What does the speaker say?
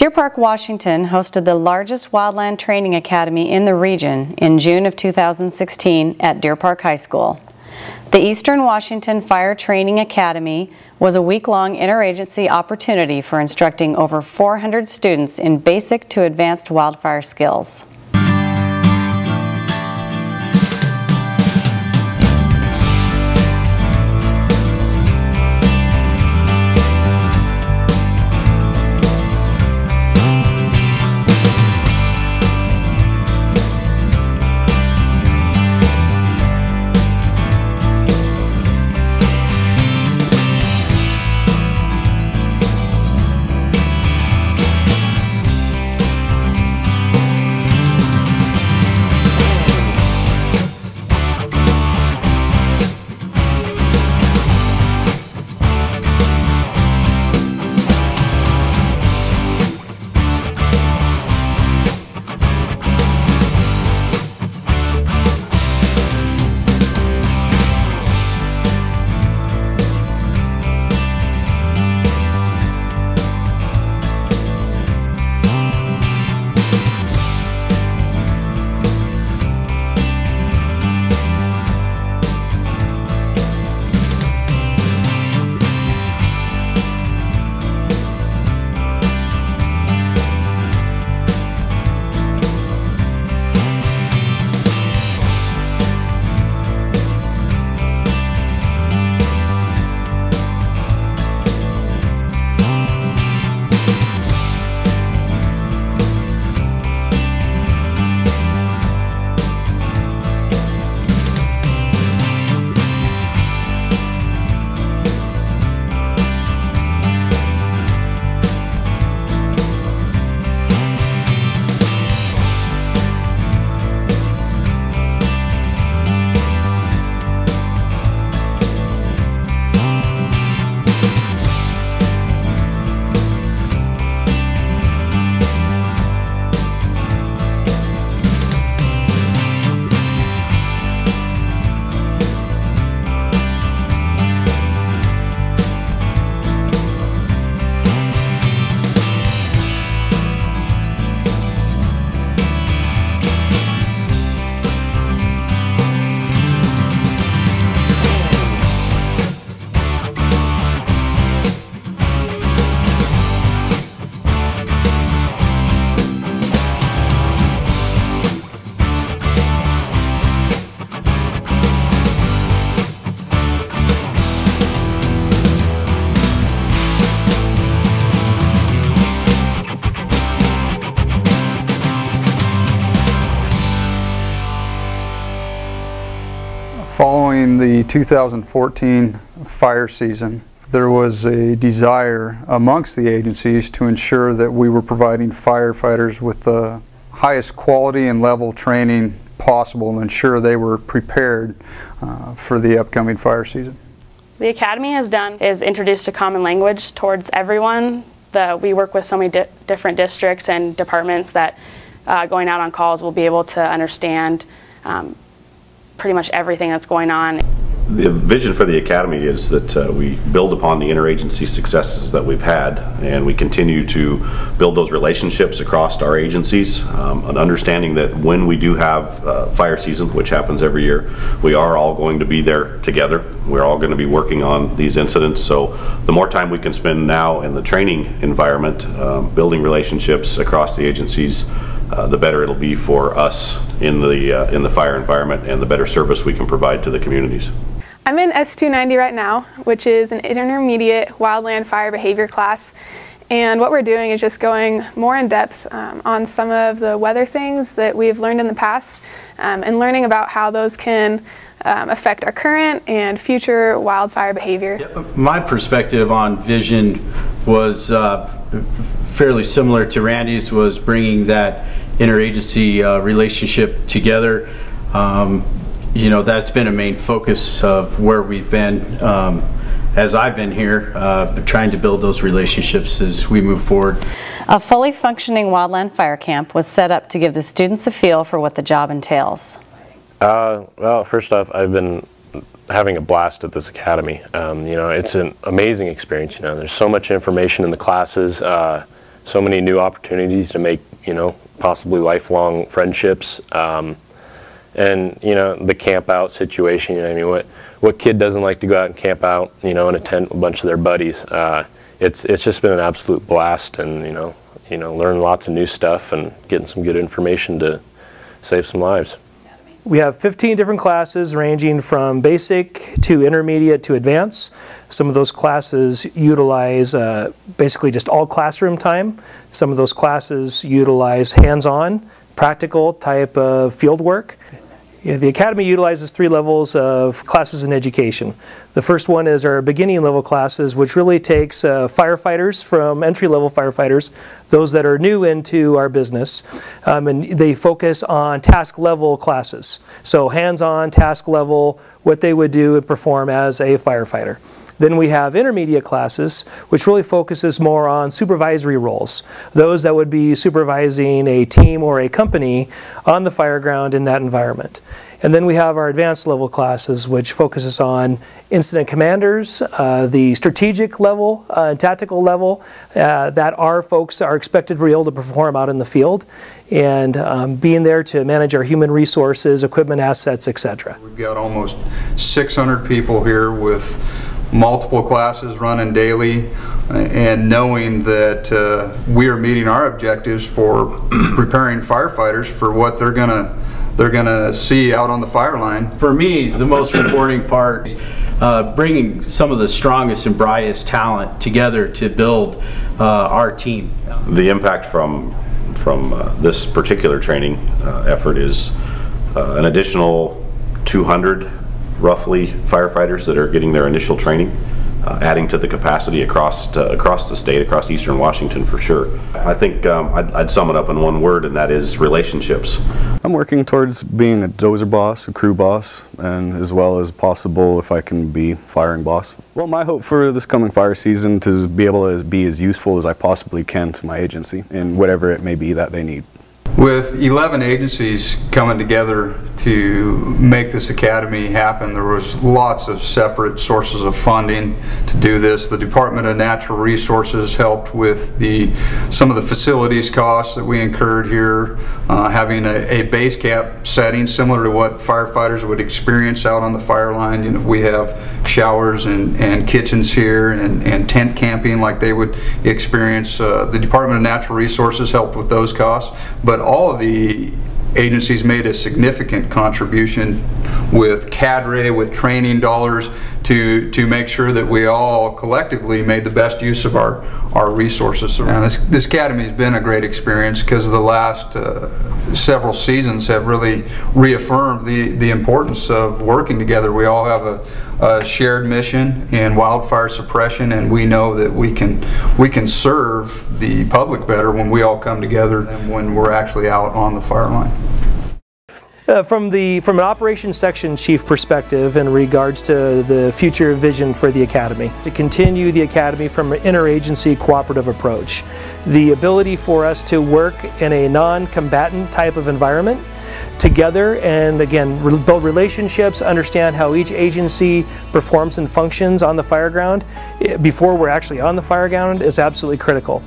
Deer Park, Washington hosted the largest wildland training academy in the region in June of 2016 at Deer Park High School. The Eastern Washington Fire Training Academy was a week-long interagency opportunity for instructing over 400 students in basic to advanced wildfire skills. Following the 2014 fire season, there was a desire amongst the agencies to ensure that we were providing firefighters with the highest quality and level training possible to ensure they were prepared for the upcoming fire season. The Academy has done is introduced a common language towards everyone. We work with so many different districts and departments that going out on calls will be able to understand pretty much everything that's going on. The vision for the Academy is that we build upon the interagency successes that we've had, and we continue to build those relationships across our agencies, an understanding that when we do have fire season, which happens every year, we are all going to be there together. We're all going to be working on these incidents, so the more time we can spend now in the training environment, building relationships across the agencies, the better it'll be for us in the fire environment and the better service we can provide to the communities. I'm in S290 right now, which is an intermediate wildland fire behavior class, and what we're doing is just going more in depth on some of the weather things that we've learned in the past and learning about how those can affect our current and future wildfire behavior. My perspective on vision was fairly similar to Randy's, was bringing that interagency relationship together. You know, that's been a main focus of where we've been as I've been here, trying to build those relationships as we move forward. A fully functioning wildland fire camp was set up to give the students a feel for what the job entails. Well, first off, I've been having a blast at this academy. You know, it's an amazing experience. You know, there's so much information in the classes. so many new opportunities to make, you know, possibly lifelong friendships. And, you know, the camp out situation, I mean, what kid doesn't like to go out and camp out, you know, in a tent with a bunch of their buddies? It's just been an absolute blast, and, you know, learn lots of new stuff and getting some good information to save some lives. We have 15 different classes ranging from basic to intermediate to advanced. Some of those classes utilize basically just all classroom time. Some of those classes utilize hands-on, practical type of field work. Yeah, the Academy utilizes 3 levels of classes in education. The first one is our beginning level classes, which really takes firefighters from entry-level firefighters, those that are new into our business, and they focus on task level classes. So hands-on, task level, what they would do and perform as a firefighter. Then we have intermediate classes, which really focuses more on supervisory roles. Those that would be supervising a team or a company on the fire ground in that environment. And then we have our advanced level classes, which focuses on incident commanders, the strategic level and tactical level that our folks are expected to be able to perform out in the field, and being there to manage our human resources, equipment, assets, etc. We've got almost 600 people here with multiple classes running daily, and knowing that we are meeting our objectives for preparing firefighters for what they're gonna see out on the fire line. For me, the most rewarding part is bringing some of the strongest and brightest talent together to build our team. The impact from this particular training effort is an additional 200 roughly firefighters that are getting their initial training, adding to the capacity across the state, across Eastern Washington for sure. I think I'd sum it up in one word, and that is relationships. I'm working towards being a dozer boss, a crew boss, and as well as possible if I can be firing boss. Well, my hope for this coming fire season is to be able to be as useful as I possibly can to my agency in whatever it may be that they need. With 11 agencies coming together to make this academy happen, there was lots of separate sources of funding to do this. The Department of Natural Resources helped with some of the facilities costs that we incurred here, having a base camp setting similar to what firefighters would experience out on the fire line. You know, we have showers and kitchens here, and tent camping like they would experience. The Department of Natural Resources helped with those costs, but all of the agencies made a significant contribution with cadre, with training dollars to make sure that we all collectively made the best use of our resources. And this academy has been a great experience because the last several seasons have really reaffirmed the importance of working together. We all have a shared mission in wildfire suppression, and we know that we can serve the public better when we all come together than when we're actually out on the fire line. From an operations section chief perspective in regards to the future vision for the Academy, to continue the Academy from an interagency cooperative approach. The ability for us to work in a non-combatant type of environment together, and again build relationships, understand how each agency performs and functions on the fire ground before we're actually on the fire ground, is absolutely critical.